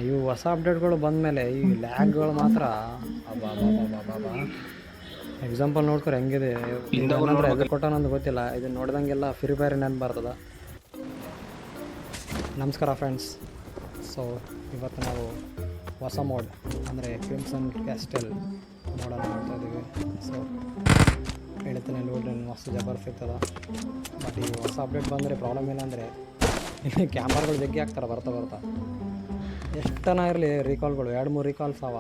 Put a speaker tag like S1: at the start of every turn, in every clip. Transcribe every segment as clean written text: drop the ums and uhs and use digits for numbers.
S1: ಇವು ಹೊಸ ಅಪ್ಡೇಟ್ಗಳು ಬಂದಮೇಲೆ ಈ ಲ್ಯಾಗ್ಗಳು ಮಾತ್ರ ಅಬ್ಬಾ ಎಕ್ಸಾಂಪಲ್ ನೋಡ್ಕೊರಿ ಹೆಂಗಿದೆ. ಏನಂದ್ರೆ ಎದು ಕೊಟ್ಟನಂದು ಗೊತ್ತಿಲ್ಲ, ಇದು ನೋಡ್ದಂಗೆಲ್ಲ ಫ್ರೀ ಫೈರ್ ನೆನಪು ಬರ್ತದೆ. ನಮಸ್ಕಾರ ಫ್ರೆಂಡ್ಸ್. ಸೊ ಇವತ್ತು ನಾವು ಹೊಸ ಮೋಡ್ ಅಂದರೆ ಕ್ರಿಮ್ಸನ್ ಕ್ಯಾಸ್ಟಲ್ ಮೋಡನ್ನು ನೋಡ್ತಾ ಇದ್ದೀವಿ. ಸೊ ಹೇಳ್ತಾನೆ ನೋಡ್ರಿ ಮಸ್ತ್ ಜಬರ್ದಸ್ತ್ ಇರ್ತದೆ. ಬಟ್ ಈ ಹೊಸ ಅಪ್ಡೇಟ್ ಬಂದರೆ ಪ್ರಾಬ್ಲಮ್ ಏನಂದರೆ ಇಲ್ಲಿ ಕ್ಯಾಮ್ರಾಗಳು ಜಗ್ಗಿ ಹಾಕ್ತಾರೆ ಬರ್ತಾ ಎಷ್ಟನ ಇರಲಿ ರೀಕಾಲ್ಗಳು 2-3 ರೀಕಾಲ್ಸ್ ಅವ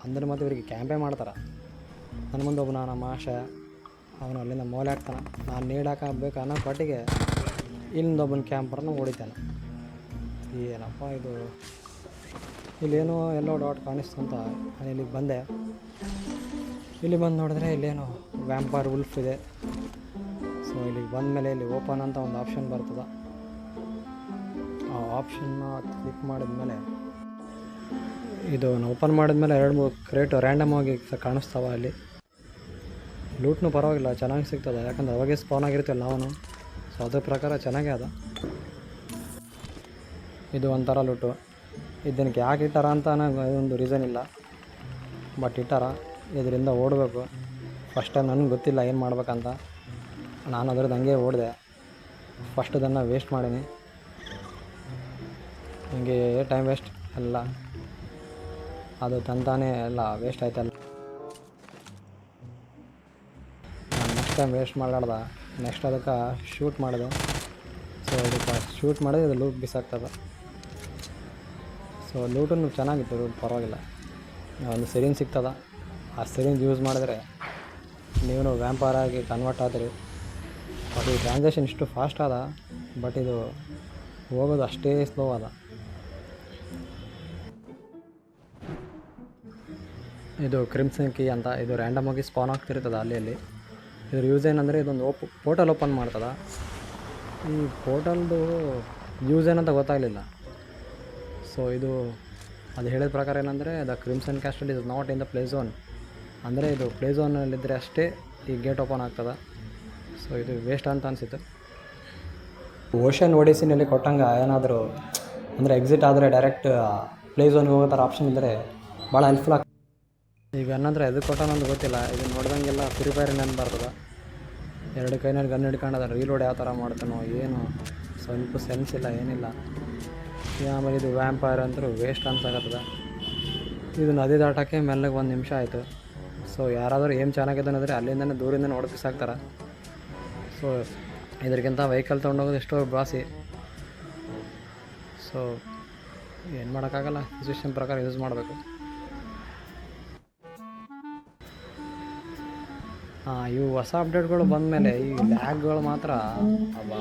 S1: ಅಂದ್ರೆ ಮತ್ತು ಇವ್ರಿಗೆ ಕ್ಯಾಂಪೇ ಮಾಡ್ತಾರೆ. ನನ್ನ ಮುಂದೆ ಒಬ್ಬ ನಮ್ಮ ಆಶ ಅವನು ಅಲ್ಲಿಂದ ಮೋಲೆ ಹಾಕ್ತಾನೆ, ನಾನು ನೀಡಾಕಬೇಕು ಅನ್ನೋ ಪಟ್ಟಿಗೆ ಇಲ್ಲೊಬ್ಬನ ಕ್ಯಾಂಪರ್ನ ಹೊಡಿತಾನೆ. ಏನಪ್ಪ ಇದು, ಇಲ್ಲೇನೋ ಎಲ್ಲೋ ಡಾಟ್ ಕಾಣಿಸ್ತು ಅಂತ ನಾನು ಇಲ್ಲಿಗೆ ಬಂದೆ. ಇಲ್ಲಿ ಬಂದು ನೋಡಿದ್ರೆ ಇಲ್ಲೇನೋ ವ್ಯಾಂಪರ್ ಉಲ್ಫ್ ಇದೆ. ಸೊ ಇಲ್ಲಿಗೆ ಬಂದಮೇಲೆ ಇಲ್ಲಿ ಓಪನ್ ಅಂತ ಒಂದು ಆಪ್ಷನ್ ಬರ್ತದೆ. ಆ ಆಪ್ಷನ್ನ ಕ್ಲಿಕ್ ಮಾಡಿದ್ಮೇಲೆ ಇದು ಓಪನ್ ಮಾಡಿದ್ಮೇಲೆ 2-3 ಕ್ರೇಟ್ ರ್ಯಾಂಡಮ್ ಆಗಿ ಕಾಣಿಸ್ತಾವ. ಅಲ್ಲಿ ಲೂಟ್ನು ಪರವಾಗಿಲ್ಲ ಚೆನ್ನಾಗಿ ಸಿಗ್ತದೆ, ಯಾಕಂದ್ರೆ ಅವಾಗೇ ಸ್ಪಾನ್ ಆಗಿರ್ತೀವಲ್ಲ ನಾವು. ಸೊ ಅದ್ರ ಪ್ರಕಾರ ಚೆನ್ನಾಗೇ ಅದ. ಇದು ಒಂಥರ ಲೂಟು. ಇದಕ್ಕೆ ಯಾಕೆ ಇಟ್ಟಾರ ಅಂತ ಒಂದು ರೀಸನ್ ಇಲ್ಲ, ಬಟ್ ಇಟ್ಟಾರ. ಇದರಿಂದ ಓಡಬೇಕು. ಫಸ್ಟ್ ಟೈಮ್ ನನಗೆ ಗೊತ್ತಿಲ್ಲ ಏನು ಮಾಡ್ಬೇಕಂತ, ನಾನು ಅದ್ರದ್ದು ಹಂಗೆ ಓಡಿದೆ. ಫಸ್ಟ್ ಅದನ್ನು ವೇಸ್ಟ್ ಮಾಡೀನಿ, ಹಿಂಗೆ ಟೈಮ್ ವೇಸ್ಟ್ ಎಲ್ಲ ಅದು ತಂತಾನೇ ಎಲ್ಲ ವೇಸ್ಟ್ ಆಯ್ತಲ್ಲ. ನಾನು ನೆಕ್ಸ್ಟ್ ಟೈಮ್ ವೇಸ್ಟ್ ಮಾಡಲಾರ್ದ ನೆಕ್ಸ್ಟ್ ಅದಕ್ಕೆ ಶೂಟ್ ಮಾಡಿದೆ. ಸೊ ಅದಕ್ಕೆ ಶೂಟ್ ಮಾಡಿದ್ರೆ ಇದು ಲೂಟ್ ಬಿಸಾಗ್ತದೆ. ಸೊ ಲೂಟನ್ನು ಚೆನ್ನಾಗಿತ್ತು, ಲೂಟ್ ಪರವಾಗಿಲ್ಲ. ಒಂದು ಸೆರಿಂಜ್ ಸಿಗ್ತದೆ, ಆ ಸೆರಿಂಜ್ ಯೂಸ್ ಮಾಡಿದ್ರೆ ನೀವು ವ್ಯಾಂಪರ್ ಆಗಿ ಕನ್ವರ್ಟ್ ಆದ್ರಿ. ಬಟ್ ಈ ಟ್ರಾನ್ಸಾಕ್ಷನ್ ಇಷ್ಟು ಫಾಸ್ಟ್ ಅದ, ಬಟ್ ಇದು ಹೋಗೋದು ಅಷ್ಟೇ ಸ್ಲೋ ಅದ. ಇದು ಕ್ರಿಮ್ಸನ್ ಕೀ ಅಂತ, ಇದು ರ್ಯಾಂಡಮ್ ಆಗಿ ಸ್ಪಾನ್ ಆಗ್ತಿರ್ತದೆ ಅಲ್ಲಿ. ಇದ್ರ ಯೂಸ್ ಏನಂದರೆ ಇದೊಂದು ಪೋರ್ಟಲ್ ಓಪನ್ ಮಾಡ್ತದೆ. ಈ ಪೋರ್ಟಲ್ದು ಯೂಸ್ ಏನಂತ ಗೊತ್ತಾಗಲಿಲ್ಲ. ಸೊ ಇದು ಅದು ಹೇಳಿದ ಪ್ರಕಾರ ಏನಂದರೆ the crimson castle is not in the play zone, ಅಂದರೆ ಇದು ಪ್ಲೇ ಝೋನಲ್ಲಿದ್ದರೆ ಅಷ್ಟೇ ಈ ಗೇಟ್ ಓಪನ್ ಆಗ್ತದೆ. ಸೊ ಇದು ವೇಸ್ಟ್ ಅಂತ ಅನಿಸಿತು. ಓಷನ್ ಒಡಿಸಿನಲ್ಲಿ ಕೊಟ್ಟಂಗೆ ಏನಾದರೂ ಅಂದರೆ ಎಕ್ಸಿಟ್ ಆದರೆ ಡೈರೆಕ್ಟ್ ಪ್ಲೇ ಝೋನ್ಗೆ ಹೋಗೋ ಥರ ಆಪ್ಷನ್ ಇದ್ದರೆ ಭಾಳ ಹೆಲ್ಪ್ಫುಲ್ ಆಗ್ತದೆ. ಈಗ ಅನ್ನಂದ್ರೆ ಎದಕ್ಕೆ ಕೊಟ್ಟನಂದು ಗೊತ್ತಿಲ್ಲ, ಇದು ನೋಡ್ದಂಗೆಲ್ಲ ಫ್ರೀ ಫೈರ್ ನೆನಪು ಬರ್ತದೆ. 2 ಕೈನಲ್ಲಿ ಗನ್ ಹಿಡ್ಕೊಂಡು ಅದನ್ನು ರೀಲೋಡ್ ಯಾವ ಥರ ಮಾಡ್ತಾನೋ ಏನು ಸ್ವಲ್ಪ ಸೆನ್ಸ್ ಇಲ್ಲ, ಏನಿಲ್ಲ. ಆಮೇಲೆ ಇದು ವ್ಯಾಂಪೈರ್ ಅಂತೂ ವೇಸ್ಟ್ ಅನ್ಸಾಕತ್ತದ. ಇದು ನದಿ ದಾಟೋಕ್ಕೆ ಮೆಲ್ಲಗೆ 1 ನಿಮಿಷ ಆಯಿತು. ಸೊ ಯಾರಾದರೂ ಏನು ಚೆನ್ನಾಗಿದೆ ಅಂದರೆ ಅಲ್ಲಿಂದನೇ ದೂರಿಂದನೇ ಹೊಡೆದಿಸಾಕ್ತಾರೆ. ಸೊ ಇದಕ್ಕಿಂತ ವೆಹಿಕಲ್ ತೊಗೊಂಡೋಗೋದು ಎಷ್ಟೋ ಬಾಸಿ. ಸೊ ಏನು ಮಾಡೋಕ್ಕಾಗಲ್ಲ, ಸಿಚುವೇಷನ್ ಪ್ರಕಾರ ಯೂಸ್ ಮಾಡಬೇಕು. ಇವು ಹೊಸ ಅಪ್ಡೇಟ್ಗಳು ಬಂದಮೇಲೆ ಈ ಲ್ಯಾಗ್ಗಳು ಮಾತ್ರ ಅಬ್ಬಾ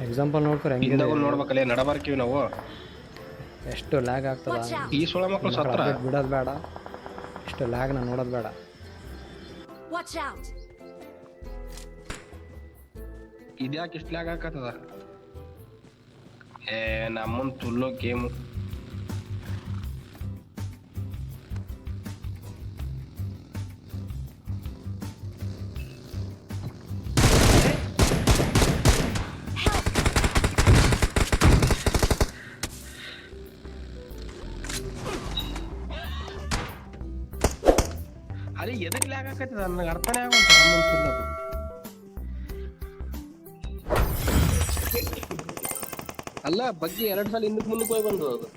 S1: ಎಕ್ಸಾಂಪಲ್ ನೋಡ್ಕೊರಿ ಹೆಂಗಿದೆ.
S2: ನೋಡ್ಬೇಕಲ್ಲ ನಡಬಾರ್ಕಿವಿ ನಾವು,
S1: ಎಷ್ಟು ಲ್ಯಾಗ್ ಆಗ್ತದ.
S2: ಈ ಸೊಳ ಮಕ್ಕಳು ಸತ್ರ
S1: ಬಿಡೋದು ಬೇಡ, ಇಷ್ಟು ಲ್ಯಾಗ್ನ ನೋಡೋದು ಬೇಡ.
S2: ಇದ್ಯಾಕೆ ಇಷ್ಟು ಲ್ಯಾಗ್ ಹಾಕತ್ತದ? ನಮ್ಮನ್ ತುಲ್ಲೋ ಗೇಮು. ಅಲ್ಲಿ ಎದಕ್ಕೆ ಲ್ಯಾಗ್ ಹಾಕತ್ತದ ನನಗೆ ಅರ್ಥನೇ ಆಗೋಲ್ಲ. ನಮ್ಮನ್ ತುಲ್ಲೋದು ಅಲ್ಲ, ಬಗ್ಗೆ 2 ಸಲ ಹಿಂದಕ್ಕೆ ಮುಂದಕ್ಕೆ ಹೋಗಿ ಬಂದು ಅದು